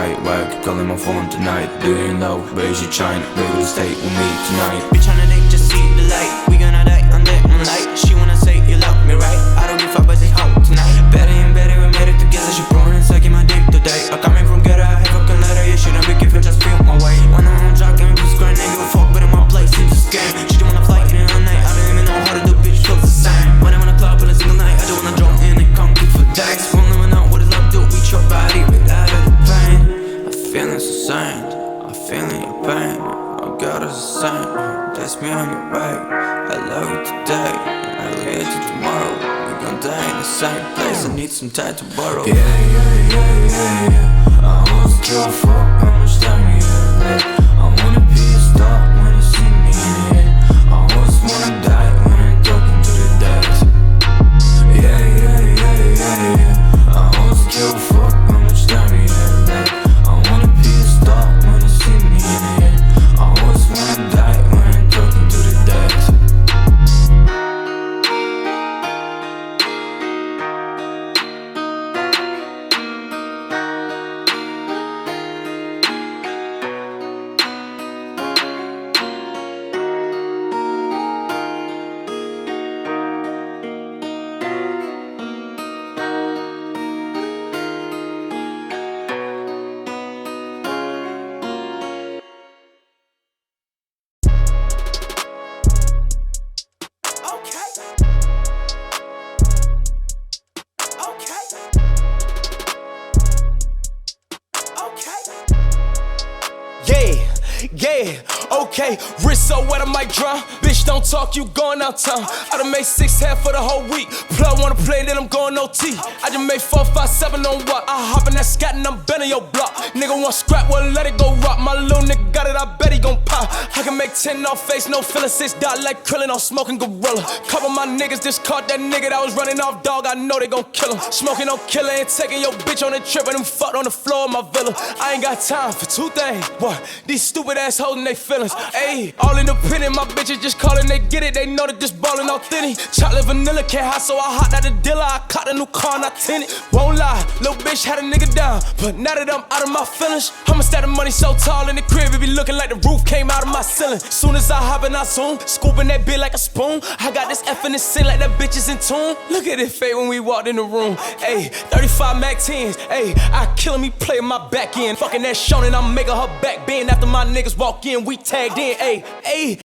right. Why I keep calling my phone tonight? Do you know, baby, she trying to be able to stay with me tonight? Bitch on the dick, just see the light. We gonna die under moonlight. She wanna say you love me, right? I don't give a fuck, but she home tonight. Better and better, we made it together. She pouring and sucking my dick today. I coming from ghetto, I have fucking letter. You shouldn't be giving, just feel my way. When I'm on jock, I'm just crying, nigga, fuck, but in my place in this game. She don't wanna fly in the night. I don't even know how to do, bitch, feels the same. When I'm in a club on a single night, I just wanna jump in and come keep for days. Won't never know what is love do with your body without the pain. I'm feeling so sane, I'm feeling your pain. Oh God, it's the same. That's me on your way. I love you today, I'll get you tomorrow. We gon' die in the same place. I need some time to borrow. Yeah. I almost give a fuck how much time you have. I wanna be a star when you see me in it. I almost wanna die when I'm talking to the dead. Yeah. I almost give a fuck how much time you have. I wanna be a star when you see me in it. I almost wanna die when I'm talking to the dead. Yeah, okay, wrist so wet I might drown. Bitch, don't talk, you going out town. I done made 6 half for the whole week. Plug wanna play, then I'm going OT. I just made 4, 5, 7 on what? I hop in that scat and I'm bending your block. Nigga want scrap, well let it go rock. My little nigga got it, I bet he gon' pop. I can make 10 off face, no feeling 6 dot like Krillin on smoking gorilla. Couple my niggas just caught that nigga that was running off dog. I know they gon' kill him. Smoking on killer and taking your bitch on a trip and them fucked on the floor of my villa. I ain't got time for 2 things. What? These stupid ass hoes and they feelings. Ayy, all independent, my bitches just callin', they get it. They know that this ballin' authentic. Chocolate vanilla can't hot, so I hopped out the dealer. I caught a new car and I tinted. Won't lie, little bitch had a nigga down, but now that I'm out of my feelings, I'ma stack the money so tall in the crib, it be looking like the roof came out of my ceiling. Soon as I hop in, I zoom, scooping that bitch like a spoon. I got this F in the sin like that bitch is in tune. Look at it fade when we walked in the room. Ayy, 35 Mac 10s. Ayy, I killin' me playing my back end. Fucking that Shonen, I'm making her back bend. After my niggas walk in, we tagged in. Ayy.